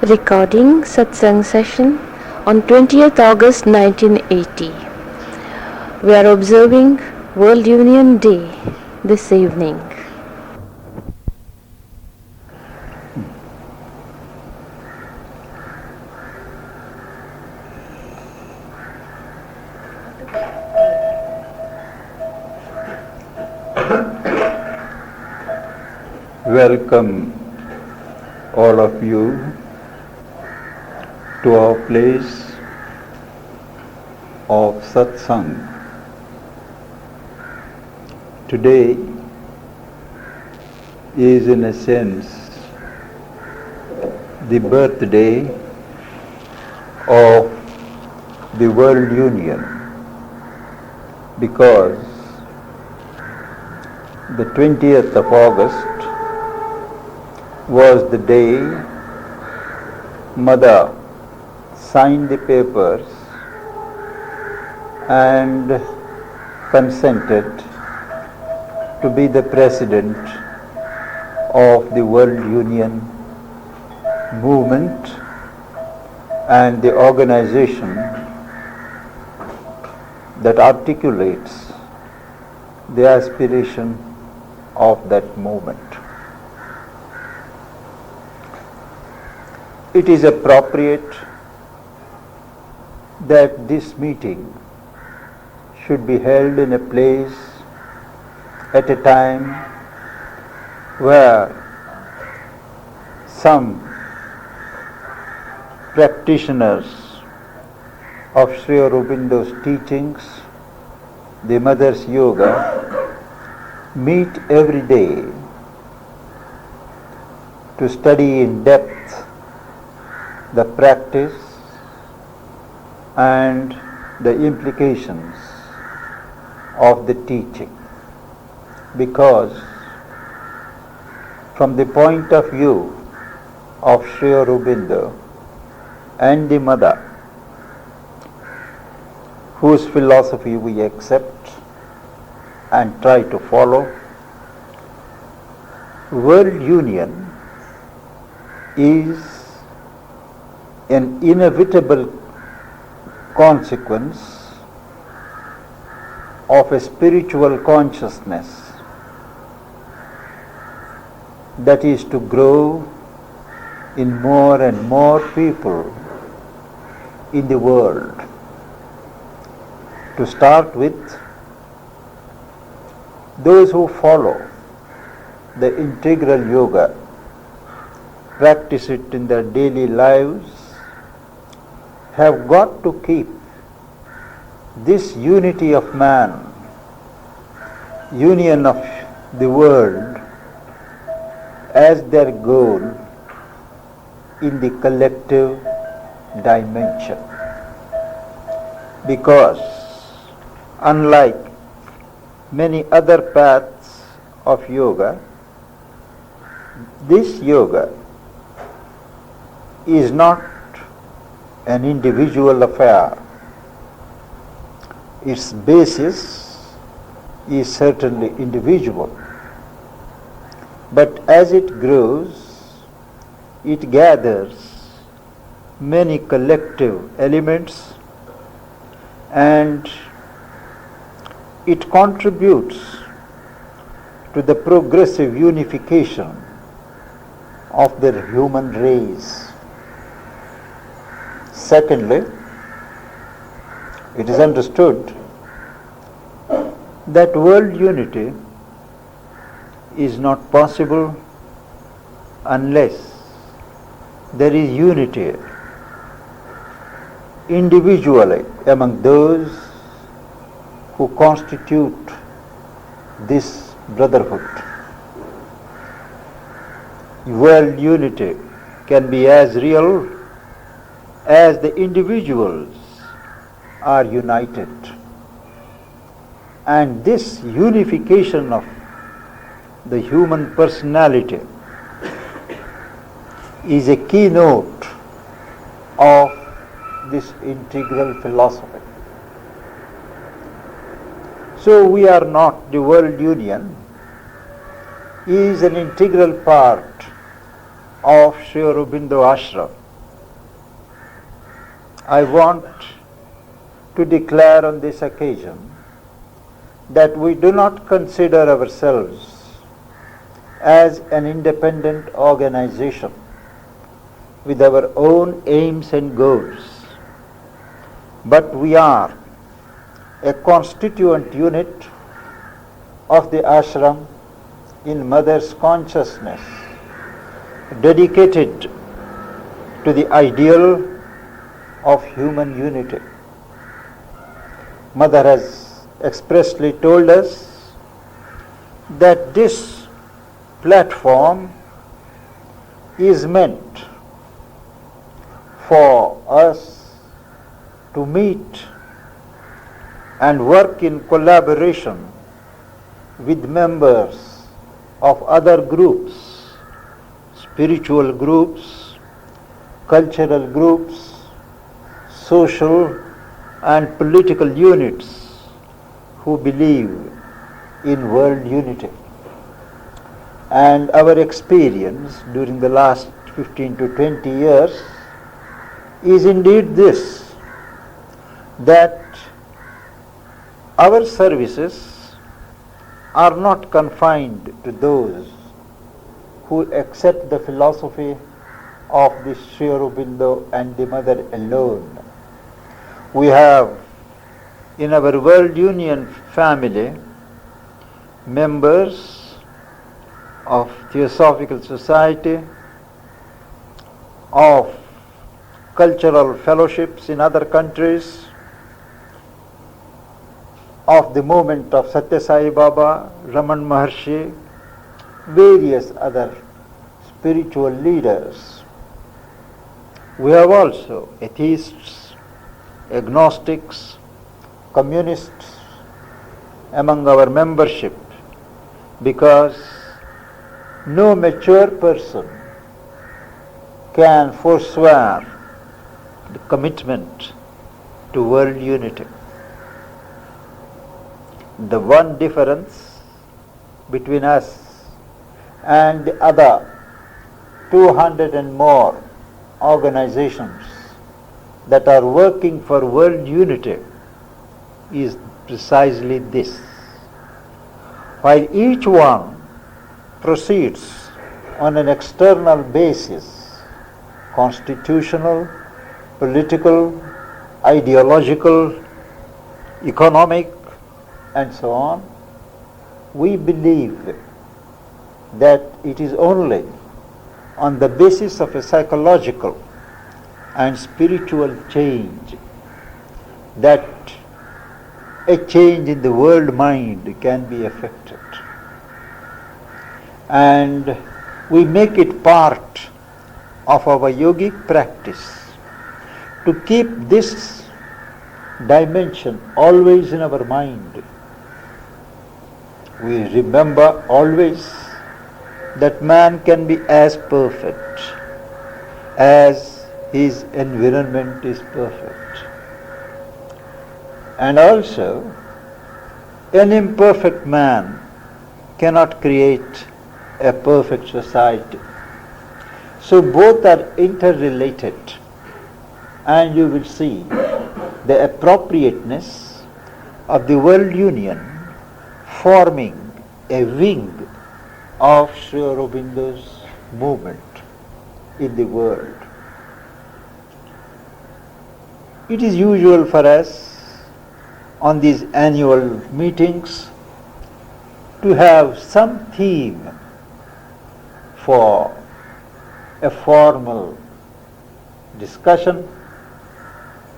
Recording Satsang session on 20th August 1980. We are observing World Union Day this evening. Welcome all of you to our place of Satsang. Today is in a sense the birthday of the World Union, because the 20th of August was the day Mother signed the papers and consented to be the president of the World Union movement and the organization that articulates the aspiration of that movement. It is appropriate that this meeting should be held in a place at a time where some practitioners of Sri Aurobindo's teachings, the Mother's Yoga, meet every day to study in depth the practice and the implications of the teaching, because from the point of view of Sri Aurobindo and the Mother, whose philosophy we accept and try to follow, World Union is an inevitable consequence of a spiritual consciousness that is to grow in more and more people in the world. To start with, those who follow the integral yoga, practice it in their daily lives, have got to keep this unity of man, union of the world, as their goal in the collective dimension. Because unlike many other paths of yoga, this yoga is not an individual affair. Its basis is certainly individual, but as it grows, it gathers many collective elements and it contributes to the progressive unification of the human race. Secondly, it is understood that world unity is not possible unless there is unity individually among those who constitute this brotherhood. World unity can be as real as the individuals are united. And this unification of the human personality is a keynote of this integral philosophy. So we are not, the World Union is an integral part of Sri Aurobindo Ashram. I want to declare on this occasion that we do not consider ourselves as an independent organization with our own aims and goals, but we are a constituent unit of the ashram in Mother's consciousness, dedicated to the ideal of human unity. Mother has expressly told us that this platform is meant for us to meet and work in collaboration with members of other groups, spiritual groups, cultural groups, social and political units who believe in world unity. And our experience during the last 15 to 20 years is indeed this, that our services are not confined to those who accept the philosophy of the Sri Aurobindo and the Mother alone. We have in our World Union family members of Theosophical Society, of cultural fellowships in other countries, of the movement of Satya Sai Baba, Raman Maharshi, various other spiritual leaders. We have also atheists, agnostics, communists among our membership, because no mature person can forswear the commitment to world unity. The one difference between us and the other 200 and more organizations that are working for world unity is precisely this. While each one proceeds on an external basis, constitutional, political, ideological, economic, and so on, we believe that it is only on the basis of a psychological and spiritual change that a change in the world mind can be effected. And we make it part of our yogic practice to keep this dimension always in our mind. We remember always that man can be as perfect as his environment is perfect. And also, an imperfect man cannot create a perfect society. So both are interrelated, and you will see the appropriateness of the world union forming a wing of Sri Aurobindo's movement in the world. It is usual for us on these annual meetings to have some theme for a formal discussion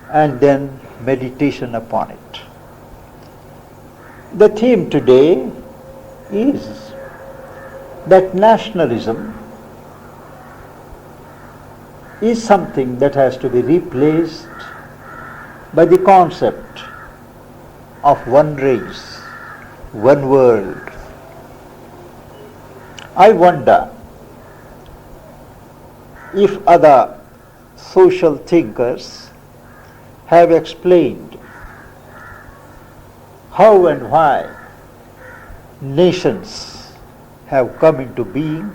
and then meditation upon it. The theme today is that nationalism is something that has to be replaced by the concept of one race, one world. I wonder if other social thinkers have explained how and why nations have come into being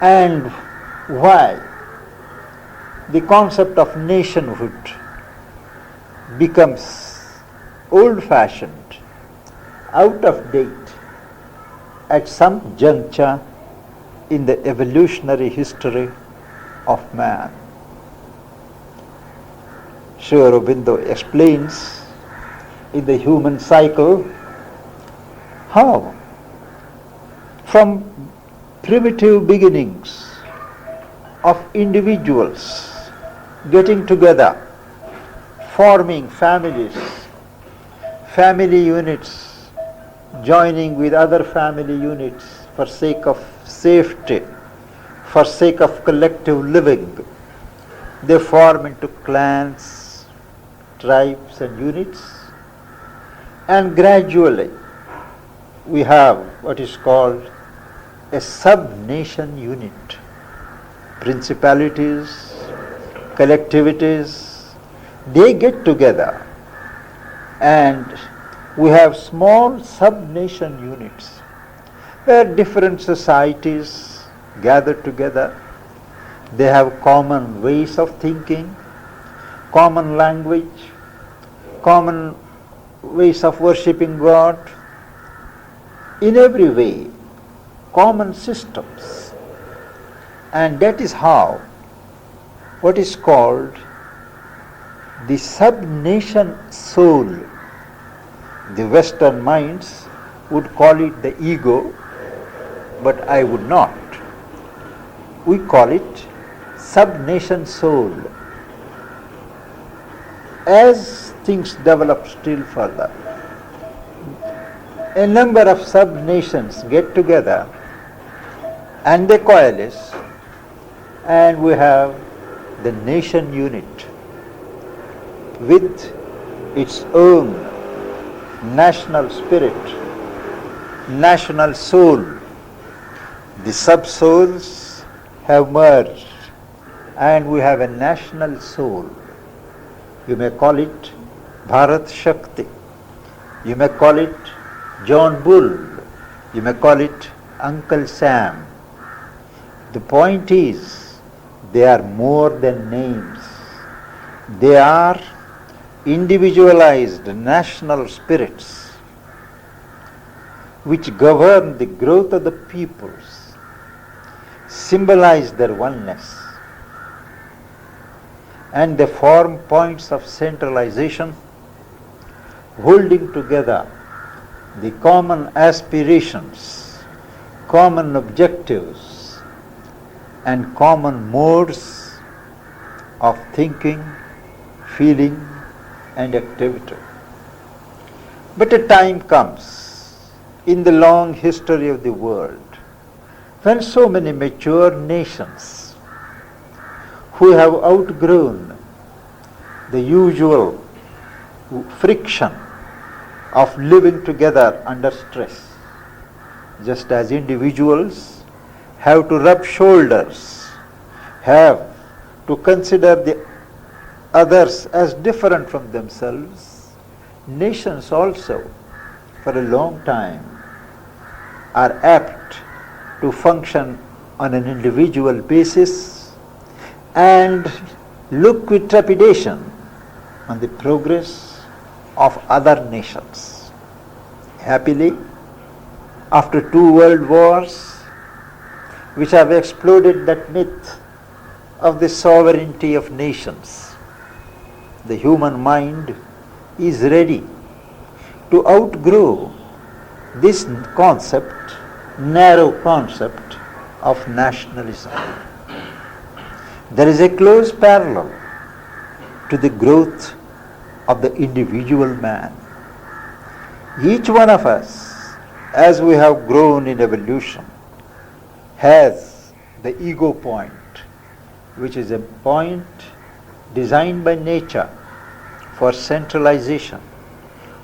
and why the concept of nationhood becomes old-fashioned, out of date at some juncture in the evolutionary history of man. Sri Aurobindo explains in the human cycle how from primitive beginnings of individuals getting together, forming families, family units, joining with other family units for sake of safety, for sake of collective living. They form into clans, tribes and units, and gradually we have what is called a sub-nation unit. Principalities, collectivities, they get together and we have small sub-nation units where different societies gather together. They have common ways of thinking, common language, common ways of worshipping God, in every way, common systems. And that is how what is called the sub-nation soul. The Western minds would call it the ego, but I would not. We call it sub-nation soul. As things develop still further, a number of sub-nations get together and they coalesce, and we have the nation unit with its own national spirit, national soul. The sub-souls have merged and we have a national soul. You may call it Bharat Shakti, you may call it John Bull, you may call it Uncle Sam. The point is, they are more than names. They are individualized national spirits which govern the growth of the peoples, symbolize their oneness, and they form points of centralization, holding together the common aspirations, common objectives, and common modes of thinking, feeling, and activity. But a time comes in the long history of the world when so many mature nations who have outgrown the usual friction of living together under stress, just as individuals have to rub shoulders, have to consider the others as different from themselves, nations also for a long time are apt to function on an individual basis and look with trepidation on the progress of other nations. Happily, after 2 world wars, which have exploded that myth of the sovereignty of nations, the human mind is ready to outgrow this concept, narrow concept of nationalism. There is a close parallel to the growth of the individual man. Each one of us, as we have grown in evolution, has the ego point, which is a point designed by nature for centralization,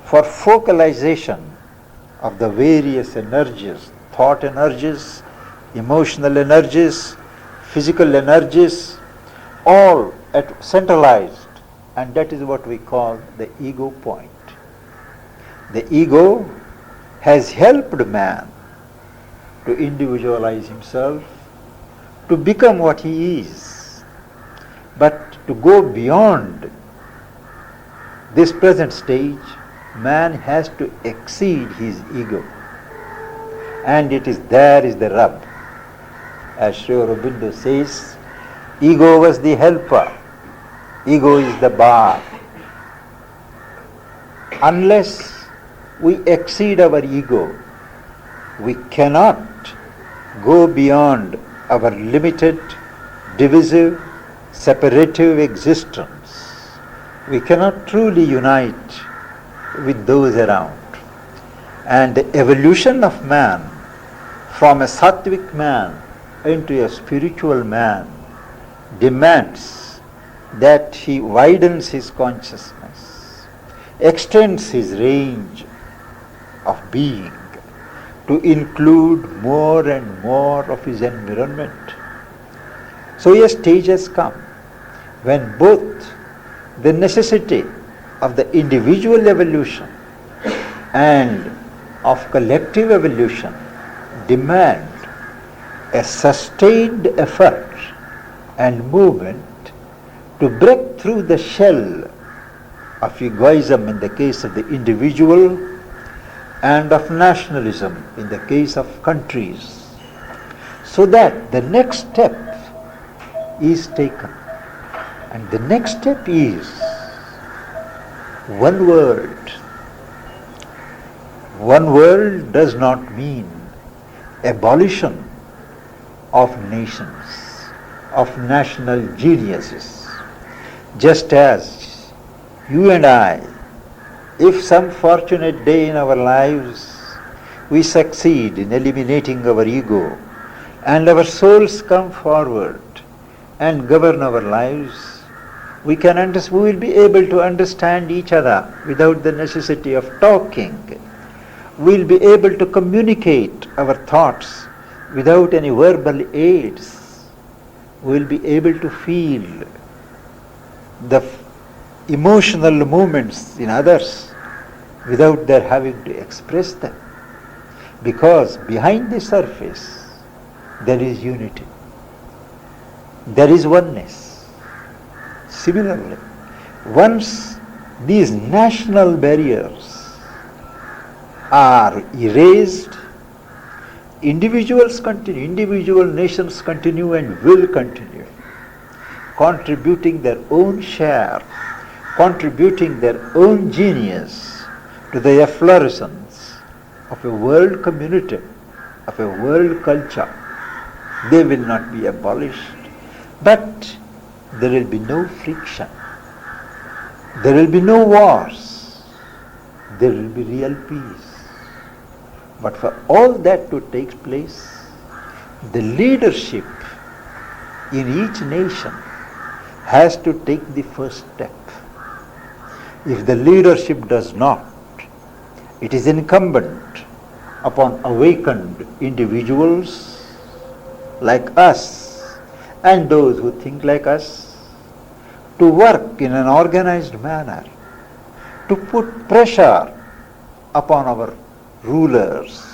for focalization of the various energies, thought energies, emotional energies, physical energies, all centralized, and that is what we call the ego point. The ego has helped man to individualize himself, to become what he is, But to go beyond this present stage, man has to exceed his ego. And there is the rub. As Sri Aurobindo says, ego was the helper, ego is the bar. Unless we exceed our ego, we cannot go beyond our limited, divisive, separative existence. We cannot truly unite with those around. And the evolution of man from a sattvic man into a spiritual man demands that he widens his consciousness, extends his range of being to include more and more of his environment. So a stage has come when both the necessity of the individual evolution and of collective evolution demand a sustained effort and movement to break through the shell of egoism in the case of the individual and of nationalism in the case of countries, so that the next step is taken. And the next step is one world. One world does not mean abolition of nations, of national geniuses. Just as you and I, if some fortunate day in our lives we succeed in eliminating our ego and our souls come forward and govern our lives, we will be able to understand each other without the necessity of talking. We will be able to communicate our thoughts without any verbal aids. We will be able to feel the emotional movements in others without their having to express them. Because behind the surface there is unity. There is oneness. Similarly, once these national barriers are erased, individual nations continue and will continue, contributing their own share, contributing their own genius to the efflorescence of a world community, of a world culture. They will not be abolished, but there will be no friction. There will be no wars. There will be real peace. But for all that to take place, the leadership in each nation has to take the first step. If the leadership does not, it is incumbent upon awakened individuals like us and those who think like us to work in an organized manner, to put pressure upon our rulers,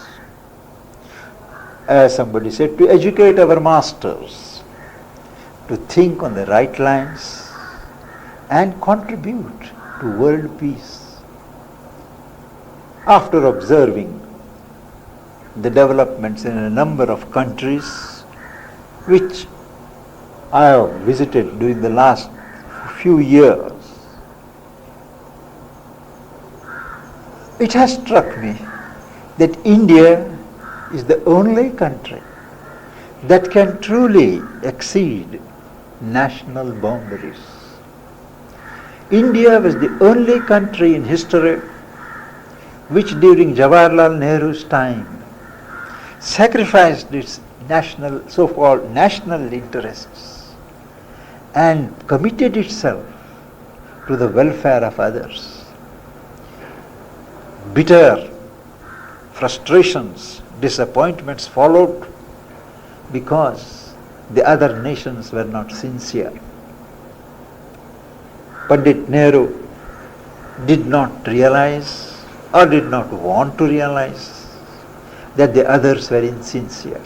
as somebody said, to educate our masters, to think on the right lines and contribute to world peace. After observing the developments in a number of countries which I have visited during the last few years, it has struck me that India is the only country that can truly exceed national boundaries. India was the only country in history which during Jawaharlal Nehru's time sacrificed its so-called national interests and committed itself to the welfare of others. Bitter frustrations, disappointments followed because the other nations were not sincere. Pandit Nehru did not realize or did not want to realize that the others were insincere.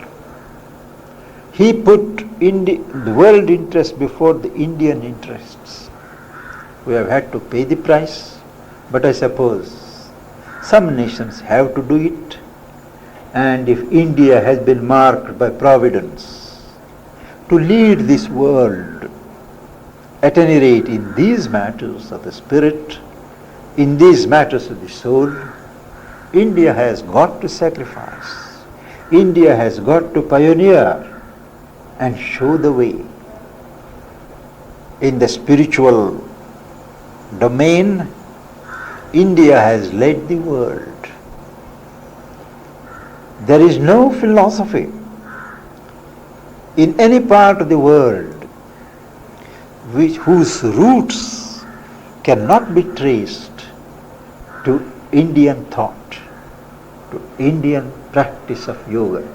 He put the world interest before the Indian interests. We have had to pay the price, but I suppose some nations have to do it. And if India has been marked by Providence to lead this world, at any rate in these matters of the spirit, in these matters of the soul, India has got to sacrifice. India has got to pioneer and show the way. In the spiritual domain, India has led the world. There is no philosophy in any part of the world whose roots cannot be traced to Indian thought, to Indian practice of yoga.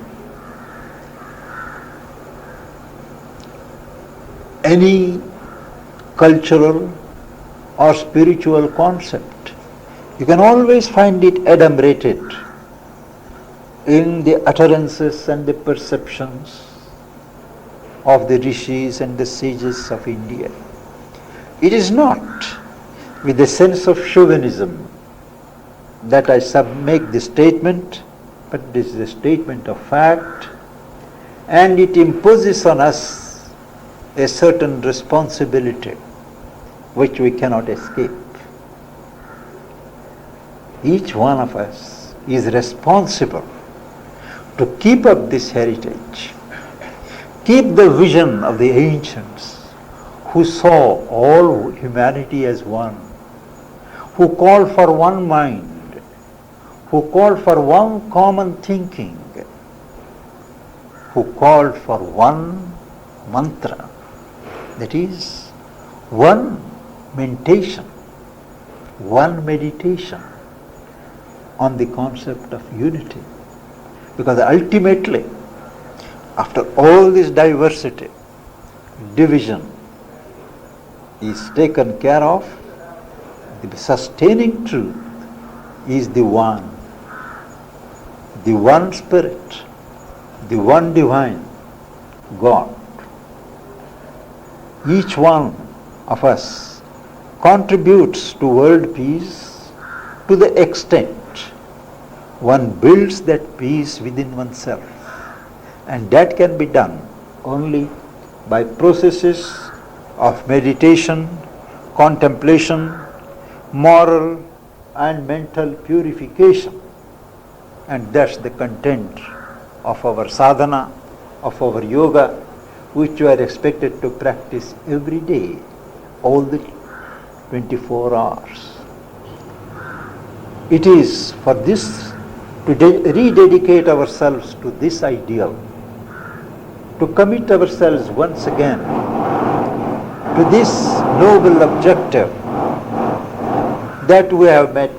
Any cultural or spiritual concept, you can always find it adumbrated in the utterances and the perceptions of the rishis and the sages of India. It is not with a sense of chauvinism that I make the statement, but this is a statement of fact, and it imposes on us a certain responsibility which we cannot escape. Each one of us is responsible to keep up this heritage, keep the vision of the ancients who saw all humanity as one, who called for one mind, who called for one common thinking, who called for one mantra, that is, one mentation, one meditation on the concept of unity. Because ultimately, after all this diversity, division is taken care of, the sustaining truth is the one spirit, the one divine God. Each one of us contributes to world peace to the extent one builds that peace within oneself. And that can be done only by processes of meditation, contemplation, moral and mental purification. And that's the content of our sadhana, of our yoga, which we are expected to practice every day, all the 24 hours. It is for this to rededicate ourselves to this ideal, to commit ourselves once again to this noble objective that we have met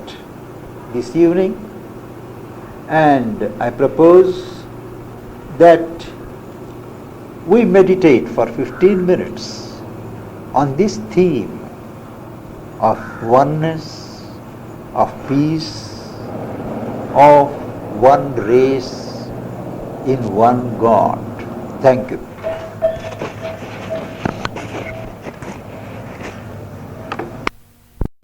this evening. And I propose that we meditate for 15 minutes on this theme of oneness, of peace, of one race in one God. Thank you.